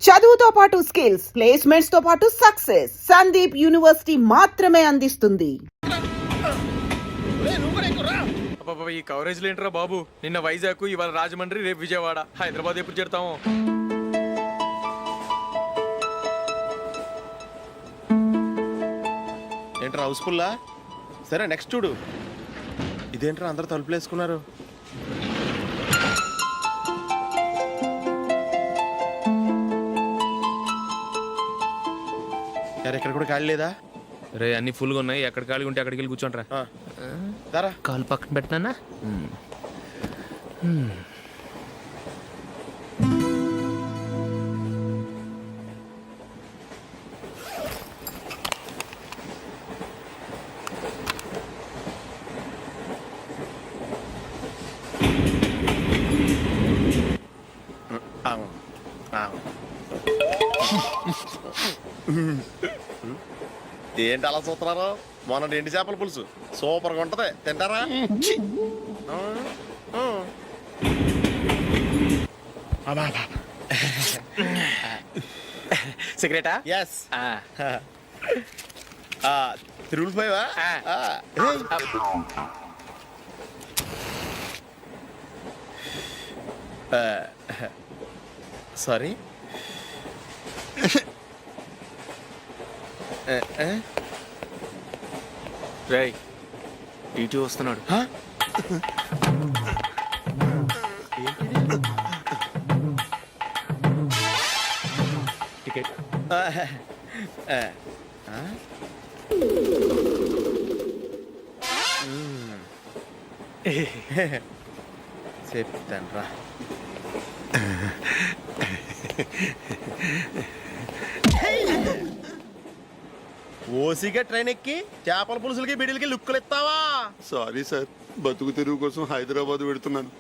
చదువుతో పాటు skills, placements తో పాటు సక్సెస్ సందీప్ యూనివర్సిటీ మాత్రమే అందిస్తుంది. ఈ కవరేజ్ లేంట్రా బాబు. నిన్న వైజాగ్, ఇవాళ రాజమండ్రి, రేపు విజయవాడ, హైదరాబాద్ ఎప్పుడు చేరుతాము? ఏంట్రా హౌస్ఫుల్లా? సరే నెక్స్ట్ చూడు. ఇదేంట్రా అందరు తలుపులు వేసుకున్నారు? ఎక్కడ కూడా ఖాళీ లేదా? రే అన్ని ఫుల్గా ఉన్నాయి, ఎక్కడ ఖాళీ ఉంటే అక్కడికి వెళ్ళి కూర్చోండిరా. దారా కాలు పక్కన పెట్టినా. ఏంటి అలా చూస్తున్నారు? మొన్న ఎండి చేపల పులుసు సూపర్గా ఉంటది, తింటారా? సిగరెటా? ఎస్. తిరుగులు పోయావా? సారీ. రేయ్, టీటీ వస్తున్నాడు. టికెట్. చెప్తాను రా. ఓసిగా ట్రైన్ ఎక్కి చేపల పులుసులకి బిడిలకి లుక్కులు ఇస్తావా? సారీ సార్, బతుకు తెరువు కోసం హైదరాబాద్ పెడుతున్నాను,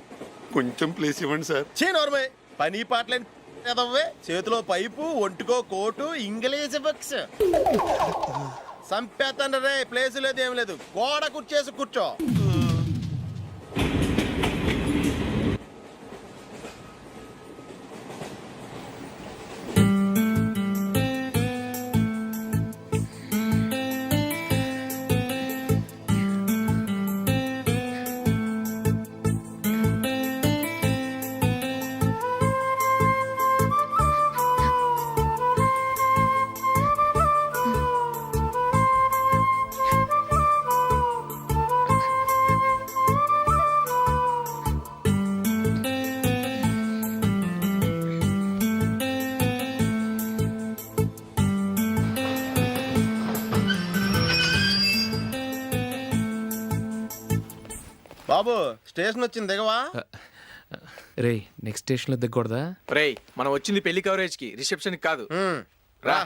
కొంచెం ప్లేస్ ఇవ్వండి సార్. నోర్మే పని పాటలేని కదవ్వే. చేతిలో పైపు, ఒంటికో కోటు, ఇంగ్లీష్ బుక్స్. సంపేతండ్రి రే, ప్లేస్ లేదు ఏం లేదు, గోడ కుర్చేసి కూర్చో. బాబు స్టేషన్ వచ్చింది, దిగవా? రే నెక్స్ట్ స్టేషన్లో దిగకూడదా? రేయ్, మనం వచ్చింది పెళ్లి కవరేజ్ కి, రిసెప్షన్ కాదు. రా.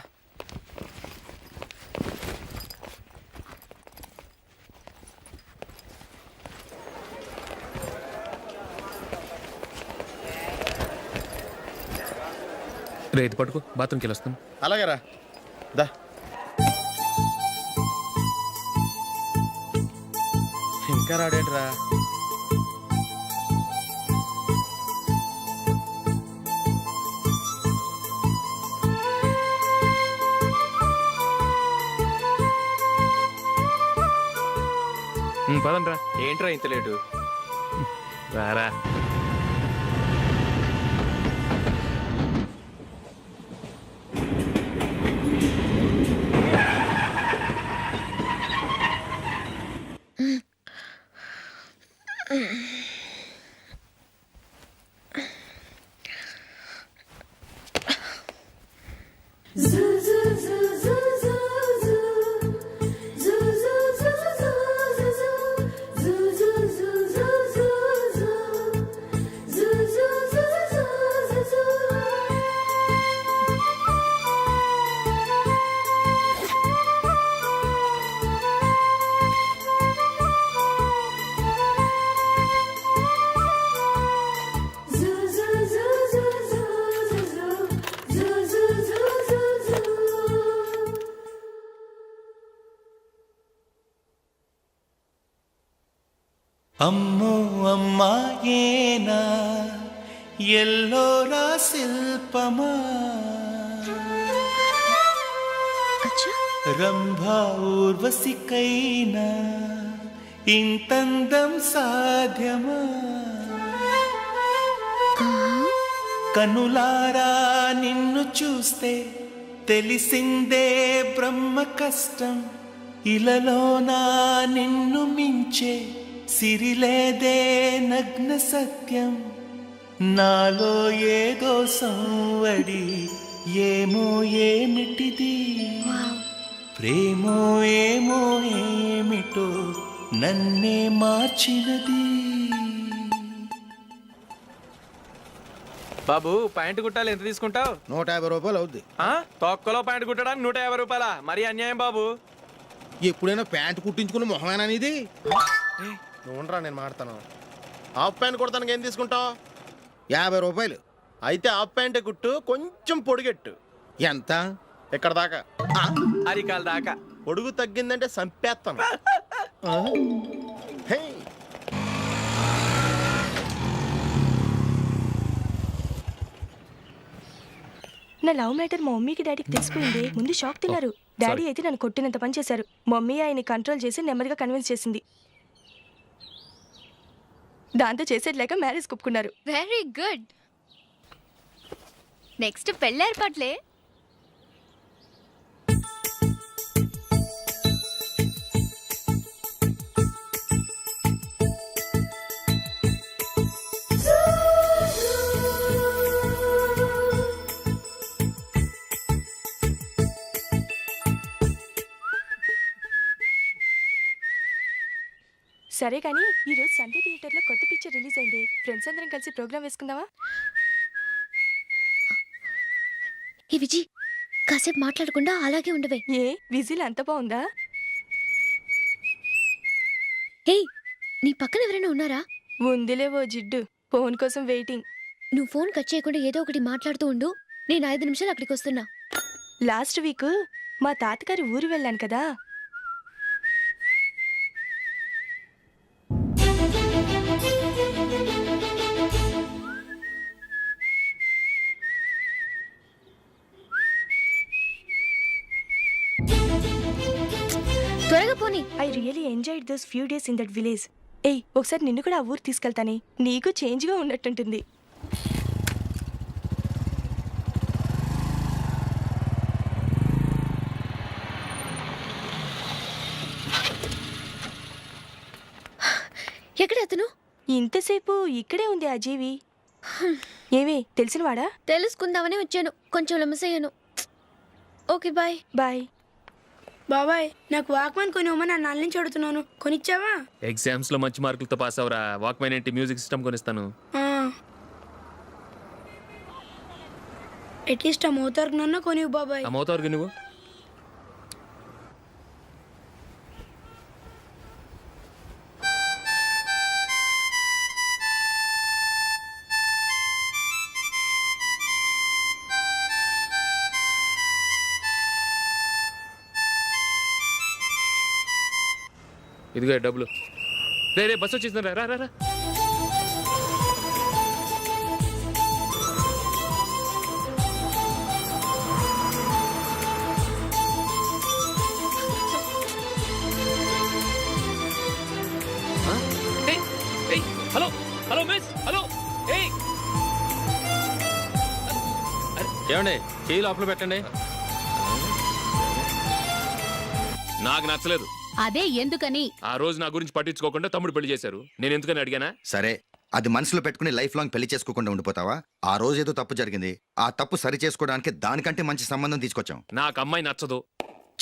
రే ఇది పట్టుకో, బాత్రూమ్కి వెళ్ళి వస్తాను. అలాగే రా. దా. ఇంకా రాడేంట్రా? పదండి రా. ఏంట్రా ఇంత లేటు? రారా. అమ్మో అమ్మాయేనా ఎల్లోరా శిల్పమా రంభా ఊర్వశికైనా ఇంతందం సాధ్యమా కనులారా నిన్ను చూస్తే తెలిసిందే బ్రహ్మ కష్టం ఇలలోనా నిన్ను మించే సిరిలేదే నగ్న సత్యం నాలో ఏదో సంవడి ఏమో ఏమిటిది ప్రేమో ఏమో ఏమిటో నన్నే మార్చినది. బాబు ప్యాంటు కుట్టాలి ఎంత తీసుకుంటావు? 150 రూపాయలు అవుద్ది. తొక్కలో ప్యాంటు కుట్టడానికి 150 రూపాయల? మరి అన్యాయం బాబు. ఎప్పుడైనా ప్యాంట్ కుట్టించుకున్న మొహమేనా ఇది? నువ్వురా నేను మాడతాను. హాఫ్ ప్యాంట్ కుడతానికి ఏం తీసుకుంటావు? 50 రూపాయలు. అయితే హాఫ్ ప్యాంటే కుట్టు, కొంచెం పొడిగెట్టు. ఎంత? ఇక్కడ దాకా, అరికాల దాకా. పొడుగు తగ్గిందంటే సంపేస్తాను. హే. నా లవ్ మ్యాటర్ మా మమ్మీకి డాడీకి తెలిసిపోయింది. ముందు షాక్ తిన్నారు. డాడీ అయితే నన్ను కొట్టినంత పని చేశారు. మమ్మీ ఆయన్ని కంట్రోల్ చేసి నెమ్మదిగా కన్విన్స్ చేసింది. దాంతో చేసేది లేక మ్యారేజ్ ఒప్పుకున్నారు. Very good. నెక్స్ట్ పెళ్ళి ఏర్పాట్లే. సరే కానీ ఈరోజు సండే థియేటర్లో కొత్త పిక్చర్ రిలీజ్ అయింది. ఫ్రెండ్స్ అందరం కలిసి ప్రోగ్రామ్ వేసుకుందామా? ఈ విజి కాసేపు మాట్లాడకుండా అలాగే ఉండవే. ఏ విజిల్ అంత బాగుందా? హే, నీ పక్కన ఎవరైనా ఉన్నారా? ఉందిలేవో జిడ్డు. ఫోన్ కోసం వెయిటింగ్. నువ్వు ఫోన్ కట్ చేయకుండా ఏదో ఒకటి మాట్లాడుతూ ఉండు. నేను 5 నిమిషాలు అక్కడికి వస్తున్నా. లాస్ట్ వీక్ మా తాతగారి ఊరు వెళ్ళాను కదా. త్వరగా పోనీ. I really enjoyed those few days in that village. ఏయ్, ఒకసారి నిన్ను కూడా ఆ ఊరు తీసుకెళ్తానే. నీకు చేంజ్గా ఉన్నట్టుంటుంది. ఎక్కడ అతను? ఇంతసేపు ఇక్కడే ఉంది ఆ జీవి. ఏవే తెలిసినవాడా? తెలుసుకుందామని వచ్చాను. కొంచెం లెమసయ్యాను. Okay bye. బాయ్. బాబాయ్, నాకు వాక్మన్ కొనివ్వమని నా నాన్న నుంచి అడుగుతున్నాను. కొనిచ్చావా? ఎగ్జామ్స్ లో మంచి మార్కులతో పాస్ అవరా. వాక్మెన్ ఏంటి, మ్యూజిక్ సిస్టమ్ కొనిస్తాను. అట్లీస్ట్ ఆ మోతార్కు నన్న కొనివ్వు బాబాయ్. ఆ మోతారుగా నువ్వు ఇదిగో డబ్బులు. రే రే బస్సు వచ్చేసిందిరా. రా రా రా. Hello hello miss. హలో. ఏమండి చేయి లోపల పెట్టండి. నాకు నచ్చలేదు. అదే ఎందుకని? ఆ రోజు నా గురించి పట్టించుకోకుండా తమ్ముడు పెళ్లి చేశారు. నేను ఎందుకని అడిగానా? సరే, అది మనసులో పెట్టుకుని లైఫ్ లాంగ్ పెళ్లి చేసుకోకుండా ఉండిపోతావా? ఆ రోజు ఏదో తప్పు జరిగింది. ఆ తప్పు సరి చేసుకోవడానికి దానికంటే మంచి సంబంధం తీసుకొచ్చాం. నాకు అమ్మాయి నచ్చదు.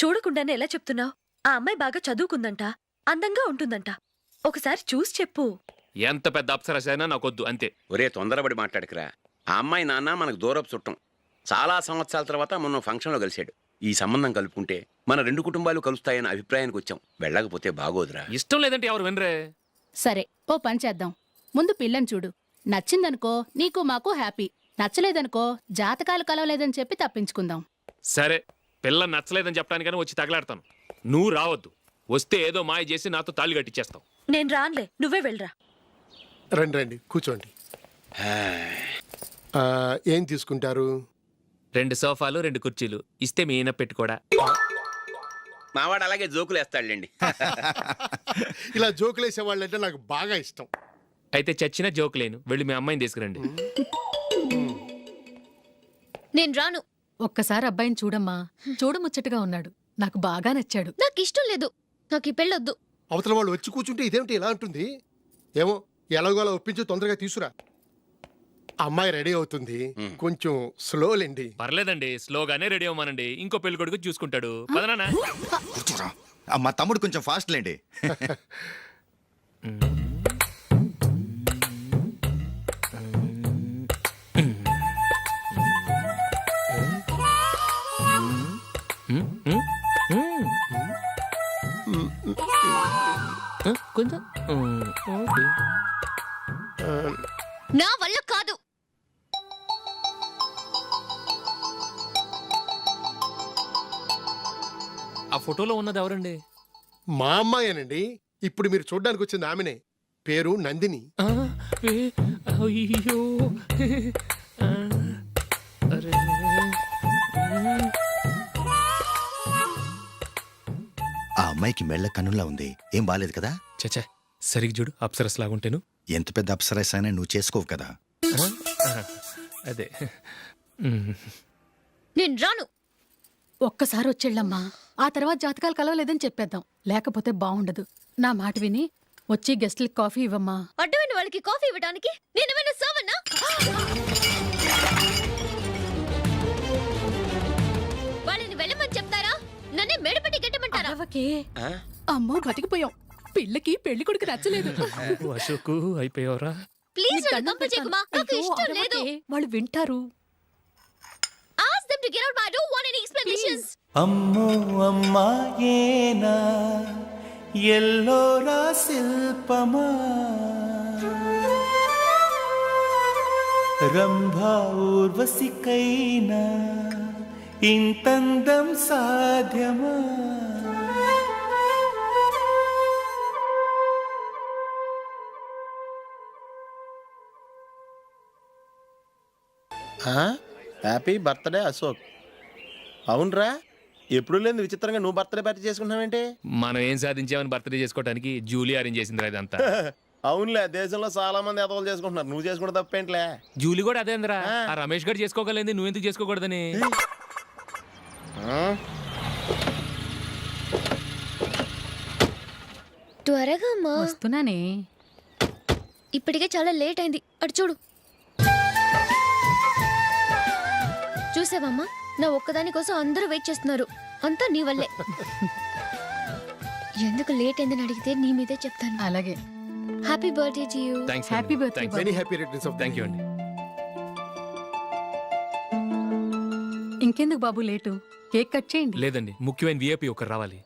చూడకుండానే ఎలా చెప్తున్నావు? ఆ అమ్మాయి బాగా చదువుకుందంట, అందంగా ఉంటుందంట. ఒకసారి చూసి చెప్పు. ఎంత పెద్ద అప్సరసైనా నాకొద్దు, అంతే. ఒరే తొందరపడి మాట్లాడకురా. ఆ అమ్మాయి నాన్న మనకు దూరపు చుట్టం. చాలా సంవత్సరాల తర్వాత మొన్న ఫంక్షన్లో కలిశాడు. ఈ సంబంధం కలుపుకుంటే మన 2 కుటుంబాలు కలుస్తాయన్న అభిప్రాయానికి వచ్చాం. వెళ్ళకపోతే బాగోదురా. ఇష్టం లేదంటే ఎవరు వినరే. సరే, ఓ పని చేద్దాం. ముందు పిల్లని చూడు. నచ్చిందనుకో నీకు మాకు హ్యాపీ. నచ్చలేదనుకో జాతకాలు కలవలేదని చెప్పి తప్పించుకుందాం. సరే, పిల్ల నచ్చలేదని చెప్పడానికైనా వచ్చి తగలాడతాను. నువ్వు రావద్దు. వస్తే ఏదో మాయ చేసి నాతో తాళి కట్టించేస్తావు. నేను రాన్లే, నువ్వే వెళ్ళరా. రండి రండి కూర్చోండి. ఏం తీసుకుంటారు? 2 సోఫాలు 2 కుర్చీలు ఇస్తే మీ ఈయన పెట్టుకోడా. మావాడు అలాగే జోకులు వేస్తాడులేండి. ఇలా జోకులేసే వాళ్ళంటే నాకు బాగా ఇష్టం. అయితే చచ్చిన జోక్ లేను, వెళ్ళి మీ అమ్మాయిని తీసుకురండి. నేను రాను. ఒక్కసారి అబ్బాయిని చూడమ్మా, చూడముచ్చటగా ఉన్నాడు, నాకు బాగా నచ్చాడు. నాకు ఇష్టం లేదు, నాకు ఈ పెళ్ళొద్దు. అవతల వాళ్ళు వచ్చి కూర్చుంటే ఇదేమిటి ఇలా ఉంటుంది? ఏమో ఎలాగోలా ఒప్పించి తొందరగా తీసురా. అమ్మాయి రెడీ అవుతుంది, కొంచెం స్లోలేండి. పర్లేదండి, స్లోగానే రెడీ అవ్వమానండి, ఇంకో పెళ్లి కొడుకు చూసుకుంటాడు. పదనా? కూర్చోరా. మా తమ్ముడు కొంచెం ఫాస్ట్ లేండి. కొంచెం నా వల్ల కాదు. ఆ ఫోటోలో ఉన్నది ఎవరండి? మా అమ్మాయేనండి. ఇప్పుడు మీరు చూడ్డానికి వచ్చింది ఆమెనే. పేరు నందిని. అయ్యో ఆ అమ్మాయికి మెళ్ళ కన్నులా ఉంది, ఏం బాలేదు కదా? చచ్చా, సరిగ్గా చూడు, అప్సరస్ లాగుంటేను. ఎంత పెద్ద అప్సరస్ అయినా నువ్వు చేసుకోవు కదా. అదే. నేను రాను. ఒక్కసారి వచ్చేళ్ళమ్మా, ఆ తర్వాత జాతకాలు కలవలేదని చెప్పేద్దాం, లేకపోతే బాగుండదు. నా మాట విని వచ్చి గెస్ట్లకి కాఫీ ఇవ్వమ్మా. అడ్డమైన వాళ్ళకి కాఫీ ఇవ్వడానికి నేనేమైనా సోమన్నా? వాళ్ళని వెళ్ళమని చెప్తారా, నన్నే మేడపట్టి గెట్టమంటారా? అమ్మో బతికిపోయాం, పిల్లకి పెళ్లి కొడుకు నచ్చలేదు. అశోకు అయిపోయావరా? ప్లీజ్ నన్ను పంపించేకుమా, నాకు ఇష్టం లేదు. వాళ్ళు వింటారు. Ask them to get out. I don't want any explanations. అమ్మో అమ్మాయేనా ఎల్లోరా శిల్పమా, రంభా ఊర్వశికైనా ఇంతందం సాధ్యమా? Happy birthday Ashok. అవునరా, ఎప్పుడు లేదు విచిత్రంగా నువ్వు బర్త్డే పార్టీ చేసుకుంటున్నావేంటి? మనం ఏం సాధించామని బర్త్డే చేసుకోవడానికి జూలీ అరేంజ్ చేసింది ఇదంతా. అవునులే, దేశంలో చాలా మంది ఎదవలు చేసుకుంటున్నారు, నువ్వు చేసుకుంటే తప్పేంట్లే. జూలీ కూడా అదే అందరా. ఆ రమేష్ గారు చేసుకోగలేదు, నువ్వు ఎందుకు చేసుకోకూడదని. త్వరగా అమ్మా. వస్తున్నానే. ఇప్పటికే చాలా లేట్ అయింది, అటు చూడు. చూసావమ్మా, నా ఒక్కదాని కోసం అందరూ వెయిట్ చేస్తున్నారు, అంతా నీ వల్లే. ఎందుకు లేట్ అయిందని అడిగితే నీ మీదే చెప్తాను. అలాగే. Happy birthday to you. Happy birthday. Very happy returns of. Thank you అండి. ఇంకెందుకు బాబు లేటు, కేక్ కట్ చేయండి. లేదండి, ముఖ్యమైన విఐపి ఒకరు రావాలి.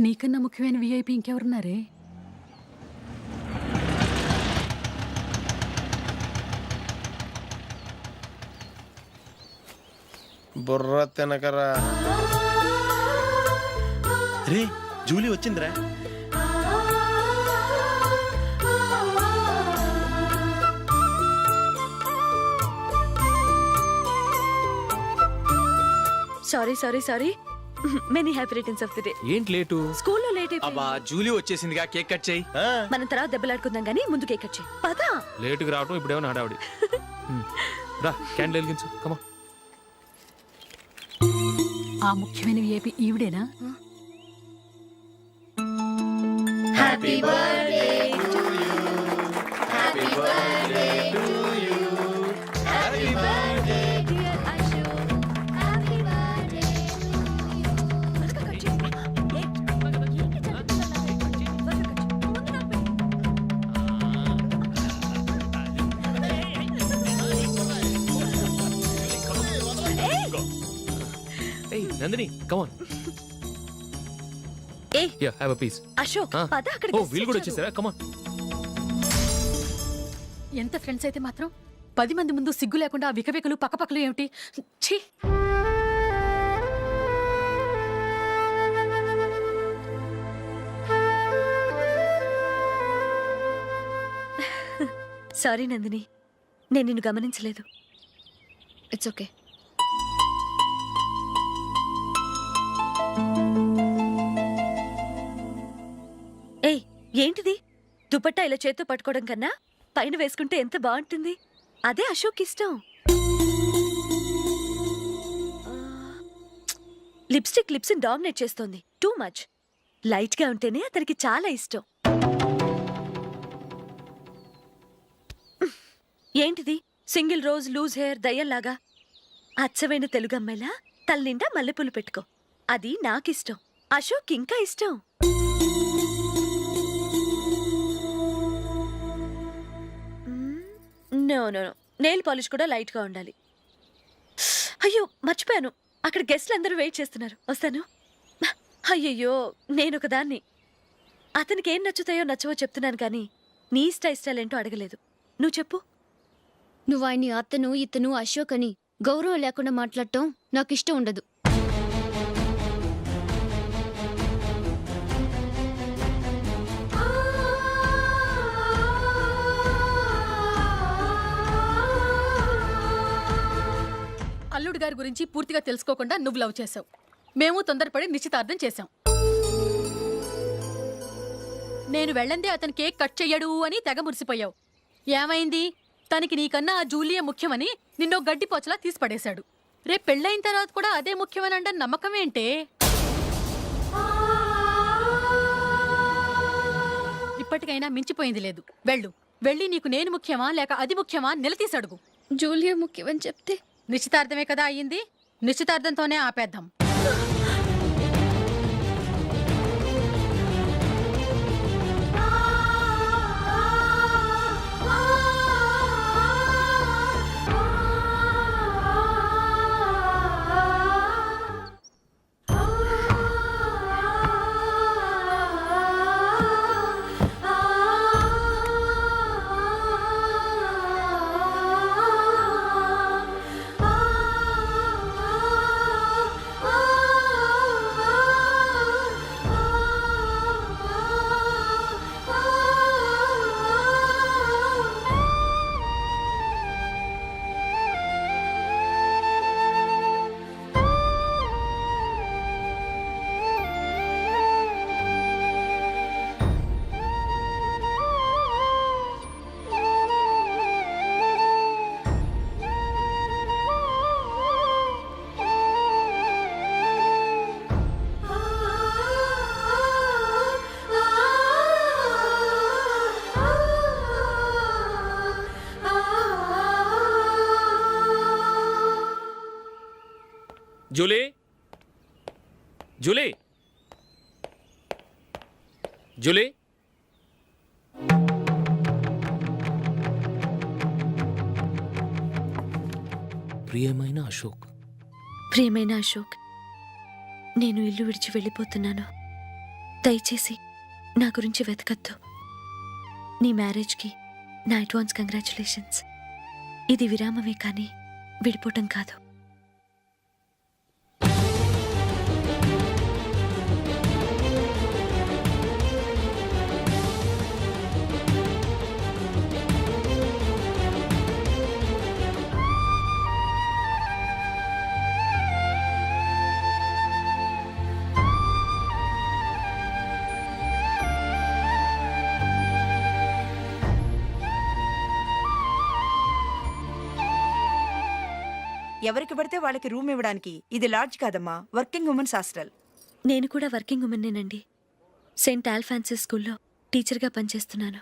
నీకన్నా ముఖ్యమైన విఐపి ఇంకెవరున్నారే? బుర్ర తినకరా. రే, జూలీ వచ్చిందిరా. Sorry many happy returns of the day. ఏంటి లేటు? స్కూల్లో లేట్ అయిపోయింది. అబ్బా, జూలీ వచ్చేసిందిగా, కేక్ కట్ చేయి. మనం తర్వాత దెబ్బలాడుకుందాం గానీ ముందు కేక్ కట్ చేయి. పదా. లేటుగా రావటం ఇప్పుడేమో హడావుడి. రా, క్యాండిల్ వెలిగించు, కమా. ఆ ముఖ్యమైన విఐపి ఈవిడేనా? Happy birthday to you. Happy birthday to you. Happy birthday dear Ashok. Happy birthday Nandini, come on. Yeah, have a piece. Ashok, పద అక్కడికి. ఓ, వీళ్ళు కూడా వచ్చేసారా? Come on. ఎంత ఫ్రెండ్స్ అయితే మాత్రం 10 మంది ముందు సిగ్గు లేకుండా ఆ వికవికలు పక్కపక్కలు ఏమిటి? ఛీ. సారీ నందిని, నేను నిన్ను గమనించలేదు. It's okay. ఏంటిది? దుపట్టా ఇలా చేత్తో పట్టుకోవడం కన్నా పైన వేసుకుంటే ఎంత బాగుంటుంది. అదే అశోక్ ఇష్టం. లిప్స్టిక్ లిప్స్ డామినేట్ చేస్తోంది. Too much. లైట్ గా ఉంటేనే అతనికి చాలా ఇష్టం. ఏంటిది? సింగిల్ రోజ్ లూజ్ హెయిర్ దయ్యంలాగా. అచ్చమైన తెలుగు అమ్మాయిలా తల్లిండా మల్లెపూలు పెట్టుకో. అది నాకిష్టం. అశోక్ ఇంకా ఇష్టం. No no no, nail polish కూడా లైట్ గా ఉండాలి. అయ్యో మర్చిపోయాను, అక్కడ గెస్ట్లు అందరూ వెయిట్ చేస్తున్నారు. వస్తాను. అయ్యయ్యో, నేనొక దాన్ని. అతనికి ఏం నచ్చుతాయో నచ్చవో చెప్తున్నాను కానీ నీ ఇష్టాలేంటో అడగలేదు. నువ్వు చెప్పు. నువ్వు ఆయన్ని అతను ఇతను అశోక్ అని గౌరవం లేకుండా మాట్లాడటం నాకు ఇష్టం ఉండదు. అల్లుడు గారి గురించి పూర్తిగా తెలుసుకోకుండా నువ్వు లవ్ చేసావు. మేము తొందరపడి నిశ్చితార్థం చేశాం. నేను వెళ్ళందే అతను కేక్ కట్ చెయ్యడు అని తెగ మురిసిపోయావు. ఏమైంది? తనకి నీకన్నా ఆ జూలియే ముఖ్యమని నిన్నో గడ్డిపోచలా తీసి పడేశాడు. రేపు పెళ్ళైన తర్వాత కూడా అదే ముఖ్యమని అంటే నమ్మకం ఏంటే? ఇప్పటికైనా మించిపోయింది లేదు. వెళ్ళి నీకు నేను ముఖ్యమా లేక అది ముఖ్యమా నిలదీసి అడుగు. జూలియా ముఖ్యమని చెప్తే నిశ్చితార్థమే కదా అయ్యింది. నిశ్చితార్థంతోనే ఆపేద్దాం. Julie, Julie, Julie. ప్రియమైన అశోక్. ప్రియమైన అశోక్, నేను ఇల్లు విడిచి వెళ్ళిపోతున్నాను. దయచేసి నా గురించి వెతకద్దు. నీ మ్యారేజ్కి నా అడ్వాన్స్ కంగ్రాచులేషన్స్. ఇది విరామమే కానీ విడిపోవటం కాదు. ఎవరికి పడితే వాళ్ళకి రూమ్ ఇవ్వడానికి ఇది లాడ్జ్ కాదమ్మా, వర్కింగ్ ఉమెన్స్ హాస్టల్. నేను కూడా వర్కింగ్ ఉమెన్నేనండి. సెయింట్ ఆల్ఫాన్సిస్ స్కూల్లో టీచర్గా పనిచేస్తున్నాను.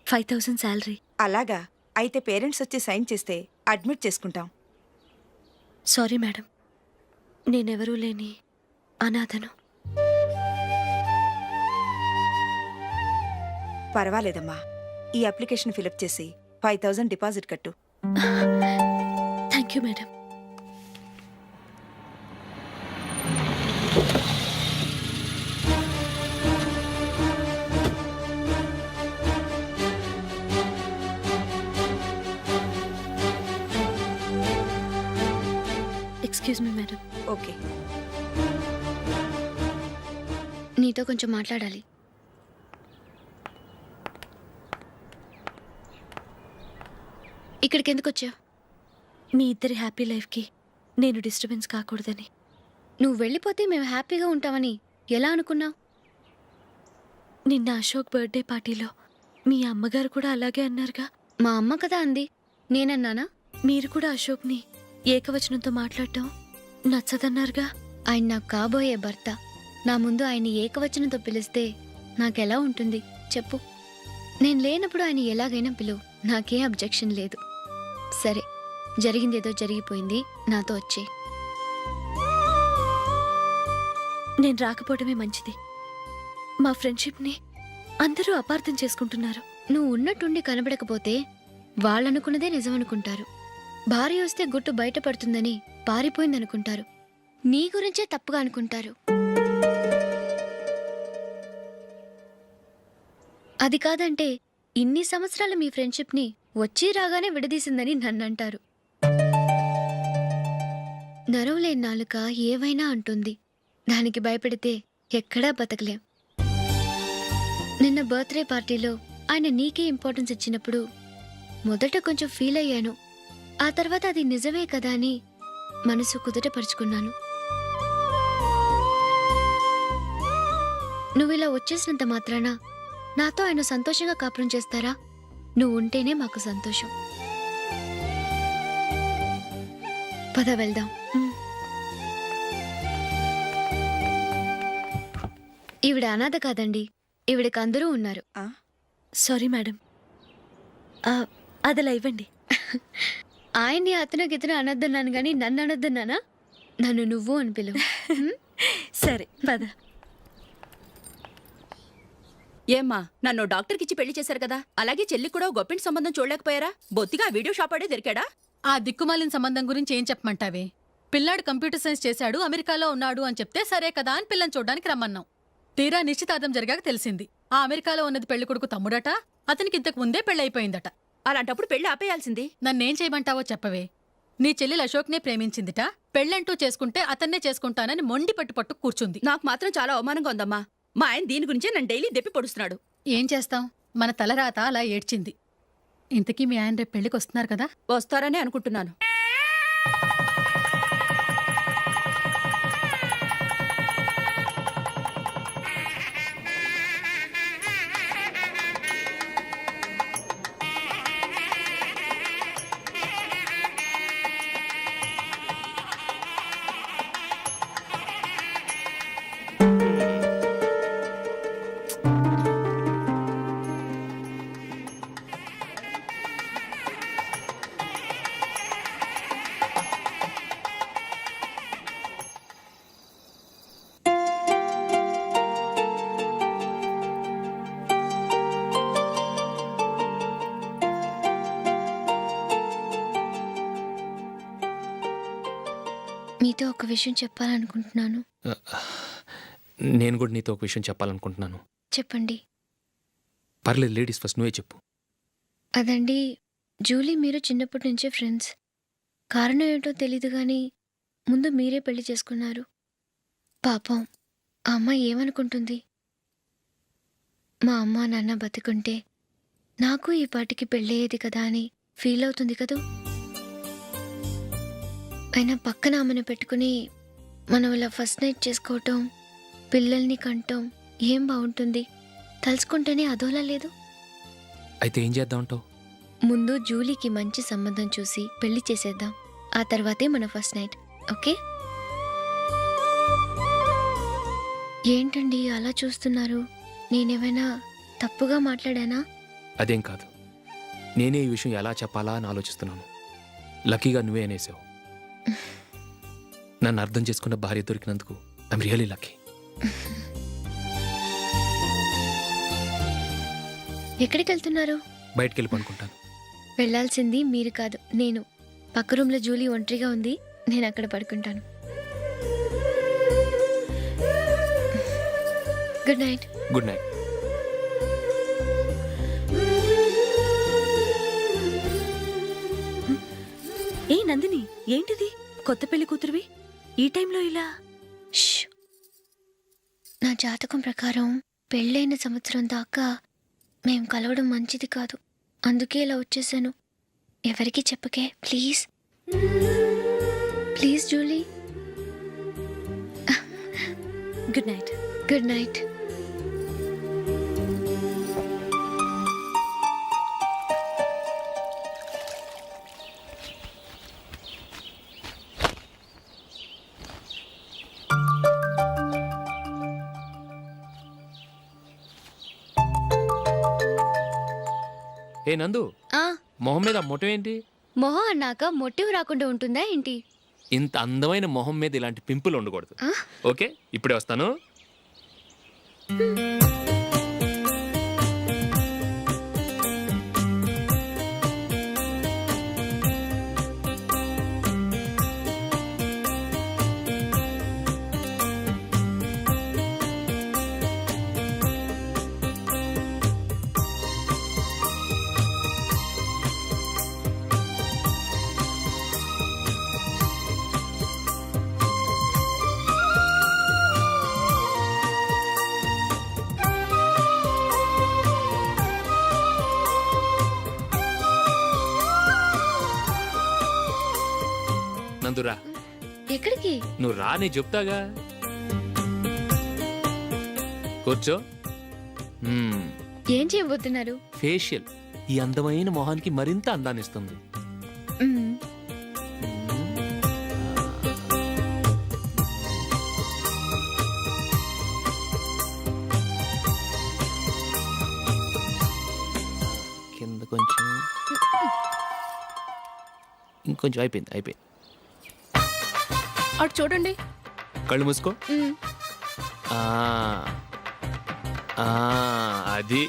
5000 శాలరీ. అలాగా? అయితే పేరెంట్స్ వచ్చి సైన్ చేస్తే అడ్మిట్ చేసుకుంటాం. సారీ మేడం, నేనెవరూ లేని అనాథను. పర్వాలేదమ్మా, ఈ అప్లికేషన్ ఫిలప్ చేసి 5000 డిపాజిట్ కట్టు. Thank you madam. Excuse me madam. Okay. నీతో కొంచెం మాట్లాడాలి. ఇక్కడికి ఎందుకు వచ్చావు? మీ ఇద్దరి హ్యాపీ లైఫ్కి నేను డిస్టర్బెన్స్ కాకూడదని. నువ్వు వెళ్ళిపోతే మేము హ్యాపీగా ఉంటామని ఎలా అనుకున్నావు? నిన్న అశోక్ బర్త్డే పార్టీలో మీ అమ్మగారు కూడా అలాగే అన్నారుగా. మా అమ్మ కదా అంది, నేనన్నానా? మీరు కూడా అశోక్ని ఏకవచనంతో మాట్లాడటం నచ్చదన్నారుగా. ఆయన నాకు కాబోయే భర్త. నా ముందు ఆయన్ని ఏకవచనంతో పిలిస్తే నాకెలా ఉంటుంది చెప్పు? నేను లేనప్పుడు ఆయన ఎలాగైనా పిలువు, నాకేం అబ్జెక్షన్ లేదు. సరే, జరిగిందేదో జరిగిపోయింది, నాతో వచ్చే. నేను రాకపోవడమే మంచిది. మా ఫ్రెండ్షిప్ని అందరూ అపార్థం చేసుకుంటున్నారు. నువ్వు ఉన్నట్టుండి కనబడకపోతే వాళ్ళనుకున్నదే నిజమనుకుంటారు. భార్య వస్తే గుట్టు బయటపడుతుందని పారిపోయిందనుకుంటారు. నీ గురించే తప్పుగా అనుకుంటారు. అది కాదంటే ఇన్ని సంవత్సరాలు మీ ఫ్రెండ్షిప్ని వచ్చి రాగానే విడదీసిందని నన్నంటారు. నరవలేని నాలుక ఏవైనా అంటుంది. దానికి భయపడితే ఎక్కడా బతకలేం. నిన్న బర్త్డే పార్టీలో ఆయన నీకే ఇంపార్టెన్స్ ఇచ్చినప్పుడు మొదట కొంచెం ఫీల్ అయ్యాను. ఆ తర్వాత అది నిజమే కదా అని మనసు కుదుటపరుచుకున్నాను. నువ్విలా వచ్చేసినంత మాత్రాన నాతో ఆయన సంతోషంగా కాపురం చేస్తారా? నువ్వు ఉంటేనే మాకు సంతోషం. పద వెళ్దాం. ఈవిడ అనాథ కాదండి, ఈవిడకి అందరూ ఉన్నారు. సారీ మేడం, అదలా ఇవ్వండి. ఆయన్ని అతను గితను అనొద్దన్నాను గాని నన్ను అనొద్దన్నానా? నన్ను నువ్వు అని పిలువు. సరే పద. ఏమ్మా, నన్ను డాక్టర్కిచ్చి పెళ్లి చేశారు కదా, అలాగే చెల్లి కూడా గొప్పింటి సంబంధం చూడలేకపోయారా? బొత్తిగా వీడియో షాప్ ఆడే దొరికాడా? ఆ దిక్కుమాలిన సంబంధం గురించి ఏం చెప్పమంటావే? పిల్లాడు కంప్యూటర్ సైన్స్ చేశాడు, అమెరికాలో ఉన్నాడు అని చెప్తే సరే కదా అని పిల్లని చూడడానికి రమ్మన్నాం. తీరా నిశ్చితార్థం జరిగాక తెలిసింది ఆ అమెరికాలో ఉన్నది పెళ్లి కొడుకు తమ్ముడట, అతనికి ఇంతకు ముందే పెళ్ళైపోయిందట. అలాంటప్పుడు పెళ్లి ఆపేయాల్సింది. నన్నేం చేయమంటావో చెప్పవే. నీ చెల్లెలు అశోక్నే ప్రేమించిందిట, పెళ్ళంటూ చేసుకుంటే అతన్నే చేసుకుంటానని మొండి పట్టు కూర్చుంది. నాకు మాత్రం చాలా అవమానంగా ఉందమ్మా. మా ఆయన దీని గురించే నన్ను డైలీ దెప్పి పొడుస్తున్నాడు. ఏం చేస్తాం, మన తలరాత అలా ఏడ్చింది. ఇంతకీ మీ ఆయన రేపు పెళ్లికి వస్తున్నారు కదా? వస్తారనే అనుకుంటున్నాను. మీతో ఒక విషయం చెప్పాలనుకుంటున్నాను. నేను కూడా నీతో ఒక విషయం చెప్పాలనుకుంటున్నాను. చెప్పండి. పర్లేదు, లేడీస్ ఫస్ట్, నువ్వే చెప్పు. అదండి, జూలీ మీరు చిన్నప్పటి నుంచే ఫ్రెండ్స్. కారణం ఏంటో తెలీదు కానీ ముందు మీరే పెళ్లి చేసుకున్నారు. పాపం ఆ అమ్మాయి ఏమనుకుంటుంది? మా అమ్మ నాన్న బతికుంటే నాకు ఈ పాటికి పెళ్ళయ్యేది కదా అని ఫీల్ అవుతుంది కదూ. అయినా పక్కన ఆమెను పెట్టుకుని మనం ఇలా ఫస్ట్ నైట్ చేసుకోవటం, పిల్లల్ని కంటాం ఏం బాగుంటుంది? తలుచుకుంటేనే అదోలా లేదు. అయితే ఏం చేద్దామంటావు? ముందు జూలీకి మంచి సంబంధం చూసి పెళ్లి చేసేద్దాం, ఆ తర్వాతే మన ఫస్ట్ నైట్. ఓకే? ఏంటండి అలా చూస్తున్నారు? నేనేమైనా తప్పుగా మాట్లాడానా? అదేం కాదు, నేనే ఈ విషయం ఎలా చెప్పాలా అని ఆలోచిస్తున్నాను. లక్కీగా నువ్వే అనేసావు. నన్ను అర్థం చేసుకున్న భార్య దొరికినందుకు ఐఎమ్ రియలీ లక్కీ. ఎక్కడికి వెళ్తున్నారు? బయటికి వెళ్ళి పడుకుంటాను. వెళ్ళాల్సింది మీరు కాదు, నేను. పక్క రూమ్లో జూలీ ఒంటరిగా ఉంది, నేను అక్కడ పడుకుంటాను. Good night. Good night. ఏ నందిని, ఏంటిది? కొత్త పెళ్లి కూతురువి ఈ టైంలో ఇలా? నా జాతకం ప్రకారం పెళ్ళైన సంవత్సరం దాకా మేం కలవడం మంచిది కాదు, అందుకే ఇలా వచ్చేసాను. ఎవరికి చెప్పకే please. Please Julie. Good night. Good night. ఏ నందు, ఆ మొహం మీద ఆ మొటం ఏంటి? మొహం అన్నాక మొటివ్ రాకుండా ఉంటుందా ఏంటి? ఇంత అందమైన మొహం మీద ఇలాంటి పింపుల్ ఉండకూడదు. ఓకే, ఇప్పుడే వస్తాను. నందురా, ఎక్కడికి? నువ్వు రా, నేను చెప్తాగా. కూర్చో. ఏం చేయబోతున్నారు? ఫేషియల్ ఈ అందమైన మొహానికి మరింత అందాన్ని ఇస్తుంది. మ్మ్. కింద కొంచెం, ఇంకొంచెం. అయిపోయింది. అటు చూడండి. కళ్ళు మూసుకో. మ్మ్. ఆ, ఆ, అది.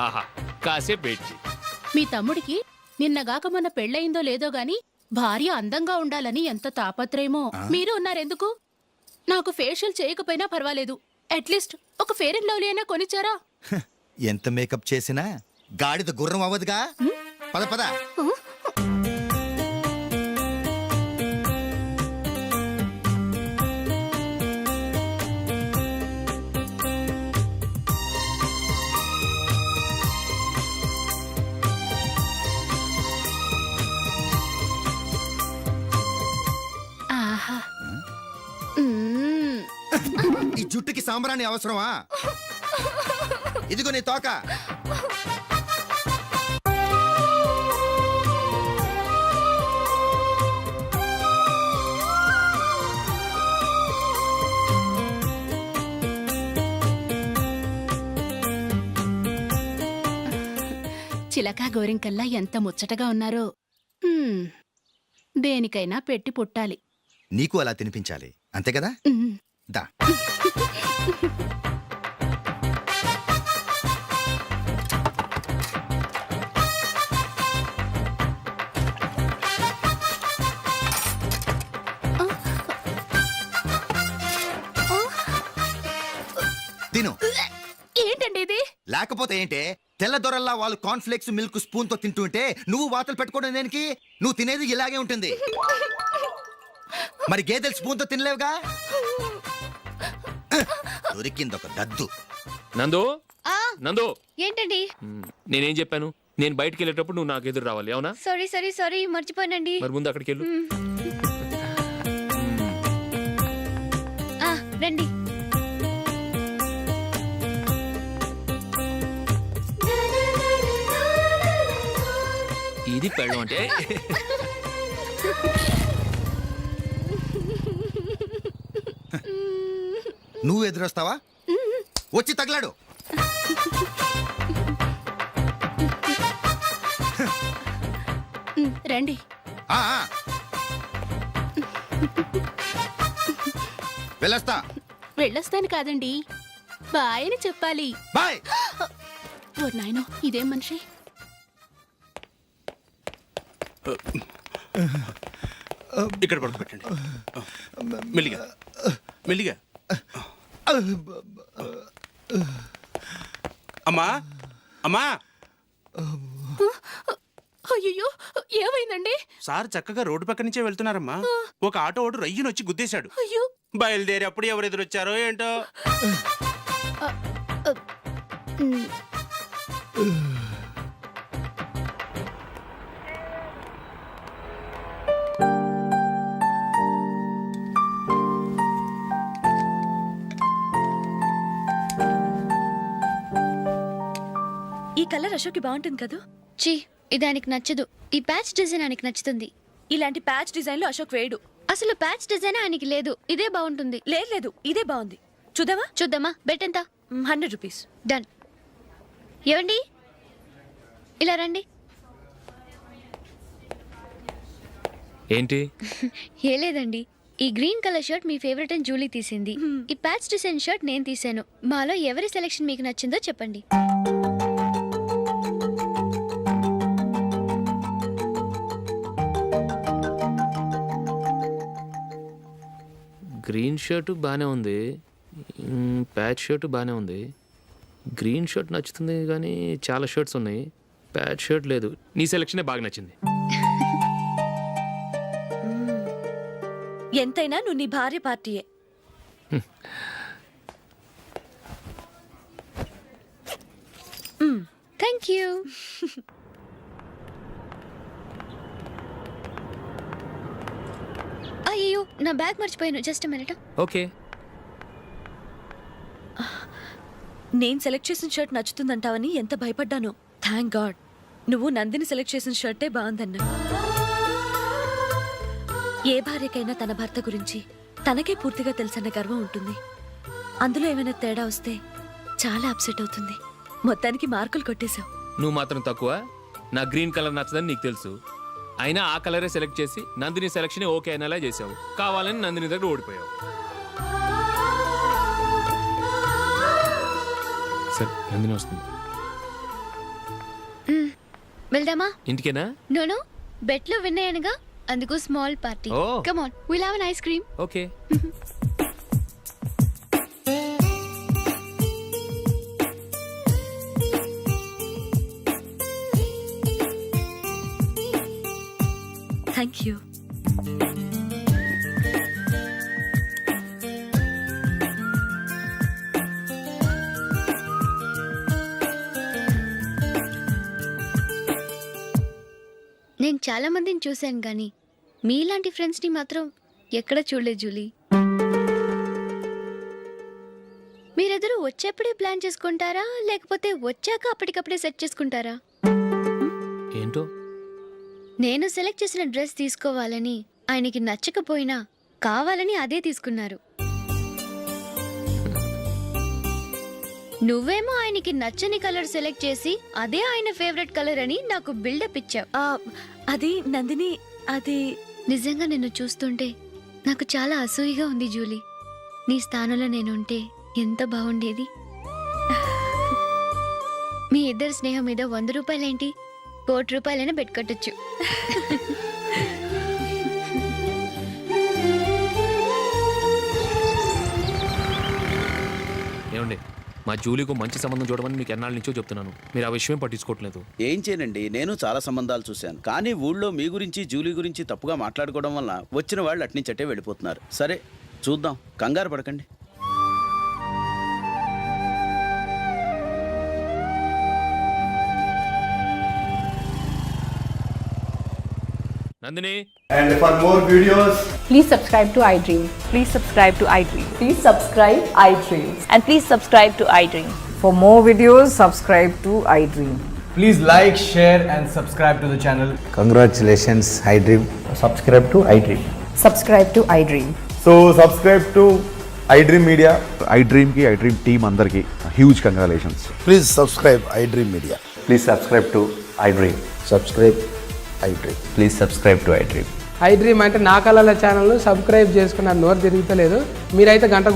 ఆహా, కాసేపు వెయిట్ చెయ్యి. మీ తమ్ముడికి నిన్నగాక మొన్న పెళ్ళయిందో లేదో గాని భార్య అందంగా ఉండాలని ఎంత తాపత్రయమో. మీరు ఉన్నారెందుకు? నాకు ఫేషియల్ చేయకపోయినా పర్వాలేదు, అట్లీస్ట్ ఒక ఫేర్ అండ్ లవ్లీ అయినా కొనిచ్చారా? ఎంత మేకప్ చేసినా గాడిద గుర్రం అవ్వదుగా. పద పద. ఆహా. మ్మ్. ఈ జుట్టుకి సాంబ్రాణి అవసరమా? ఇదిగో నీ తోక. చిలకా గోరింకల్లా ఎంత ముచ్చటగా ఉన్నారో. దేనికైనా పెట్టి పుట్టాలి. నీకు అలా తినిపించాలి, అంతే కదా? దా. తిను. ఏంటండి ఇది? లేకపోతే ఏంటే, తెల్ల దొరల్లా వాళ్ళు కార్న్ఫ్లేక్స్ మిల్క్ స్పూన్ తో తింటుంటే నువ్వు వాతలు పెట్టుకోవడం దేనికి? నువ్వు తినేది ఇలాగే ఉంటుంది. మరి గేదెలు స్పూన్ తో తినలేవుగా. దొరికిందొక దద్దు. నందు, నందు, ఏంటండి? నేనేం చెప్పాను? నేను బయటికి వెళ్ళేటప్పుడు నువ్వు నాకు ఎదురు రావాలి, అవునా? సారీ మర్చిపోయానండి. మరి ముందు అక్కడికి వెళ్ళు. రండి. ఇది పెళ్ళం అంటే. నువ్వు ఎదురొస్తావా? వచ్చి తగలాడు. రండి. ఆ, ఆ. వెళ్ళొస్తా. వెళ్ళొస్తాను కాదండి, బాయ్ అని చెప్పాలి. బాయ్. ఓ నాయనో, ఇదేం మనిషి? ఇక్కడ పడుకోబెట్టండి. మెల్లిగా మెల్లిగా. అమ్మా అమ్మా. అయ్యో, ఏమైందండి? సార్ చక్కగా రోడ్డు పక్క నుంచే వెళ్తున్నారమ్మా. ఒక ఆటో ఓడు రయ్యను వచ్చి గుద్దేశాడు. అయ్యో. బయలుదేరి అప్పుడు ఎవరు ఎదురొచ్చారో ఏంటో. ఈ కలర్ అశోక్కి బాగుంటుంది కదా? చీ, ఇది ఆయనకి నచ్చదు. ఈ ప్యాచ్ డిజైన్ ఆయనకి నచ్చుతుంది. ఇలాంటి ప్యాచ్ డిజైన్లు అశోక్ వేయడు. అసలు ప్యాచ్ డిజైన్ ఆయనకి లేదు. ఇదే బాగుంటుంది. లేదు, ఇదే బాగుంది. చూద్దామా? చూద్దామా. బెట్ ఎంత? 100 రూపీస్. డన్. ఏవండి ఇలా రండి. ఏంటి? ఏ లేదండి, ఈ గ్రీన్ కలర్ షర్ట్ మీ ఫేవరెట్ అని జూలీ తీసింది. ఈ ప్యాచ్ డిజైన్ షర్ట్ నేను తీసాను. మాలో ఎవరి సెలెక్షన్ మీకు నచ్చిందో చెప్పండి. గ్రీన్ షర్ట్ బాగానే ఉంది, ప్యాచ్ షర్ట్ బాగానే ఉంది. గ్రీన్ షర్ట్ నచ్చుతుంది కానీ చాలా షర్ట్స్ ఉన్నాయి, ప్యాచ్ షర్ట్ లేదు. నీ సెలెక్షనే బాగా నచ్చింది. ఎంతైనా నువ్వు నీ భార్య పార్టీయే. Thank you. అయ్యో, నా బ్యాగ్ మర్చిపోయాను. Just minute. ఓకే. నేను సెలెక్ట్ చేసిన షర్ట్ నచ్చుతుందంటావని ఎంత భయపడ్డానో. థ్యాంక్ గాడ్ నువ్వు నందిని సెలెక్ట్ చేసిన షర్టే బాగుందన్నా. ఏ భార్యకైనా తన భర్త గురించి తనకే పూర్తిగా తెలుసన్న గర్వం ఉంటుంది. అందులో ఏమైనా తేడా వస్తే చాలా అప్సెట్ అవుతుంది. మొత్తానికి మార్కులు కొట్టేశావు. నువ్వు మాత్రం తక్కువ. నా గ్రీన్ కలర్ నచ్చదని నీకు తెలుసు, అయినా ఆ కలరే సెలెక్ట్ చేసి నందిని సెలెక్షన్ ఓకే అనేలా చేసావు. కావాలని నందిని దగ్గర ఓడిపోయావు. సరే, నందిని వస్తుంది. వెళ్దామా? ఇంటికేనా? నో, బెట్లో విన్నాయనగా, అందుకు small party. Oh. Come on, will have an ice cream. Okay. Thank you. నేను చాలా మందిని చూశాను కానీ మీలాంటి ఫ్రెండ్స్ని మాత్రం ఎక్కడ చూడలేదు జూలీ. మీరెదరూ వచ్చేప్పుడే ప్లాన్ చేసుకుంటారా, లేకపోతే వచ్చాక అప్పటికప్పుడే సెట్ చేసుకుంటారా? ఏంటో? నేను సెలెక్ట్ చేసిన డ్రెస్ తీసుకోవాలని ఆయనకి నచ్చకపోయినా కావాలని అదే తీసుకున్నారు. నువ్వేమో ఆయనకి నచ్చని కలర్ సెలెక్ట్ చేసి అదే ఆయన ఫేవరెట్ కలర్ అని నాకు బిల్డప్ ఇచ్చావు. అది నందిని, అది నిజంగా నిన్ను చూస్తుంటే నాకు చాలా అసూయగా ఉంది జూలీ. నీ స్థానంలో నేనుంటే ఎంత బాగుండేది. మీ ఇద్దరు స్నేహం మీద 100 రూపాయలేంటి, 1 కోటి రూపాయలైనా పెట్టుకొట్టచ్చు. ఏమండి, మా జూలీకు మంచి సంబంధం చూడమని మీకు ఎన్నాళ్ళ నుంచో చెప్తున్నాను, మీరు ఆ విషయం పట్టించుకోవట్లేదు. ఏం చేయనండి, నేను చాలా సంబంధాలు చూశాను, కానీ ఊళ్ళో మీ గురించి జూలీ గురించి తప్పుగా మాట్లాడుకోవడం వల్ల వచ్చిన వాళ్ళు అట్నుంచటే వెళ్ళిపోతున్నారు. సరే చూద్దాం, కంగారు పడకండి. Nandini. And for more videos, Please subscribe to iDream. Please subscribe to iDream. Please subscribe iDream. And please subscribe to iDream. For more videos, subscribe to iDream. please like, share and subscribe to the channel. Congratulations, iDream. Subscribe to iDream. Subscribe to iDream. So subscribe to iDream Media. iDream ki iDream team andarki huge congratulations. Please subscribe iDream media. Please subscribe to iDream. Subscribe iDream. Please subscribe to iDream. iDream అంటే నా కళల channel subscribe చేసుకున్న నోరు తిరుగుతలేదు. మీరైతే గంట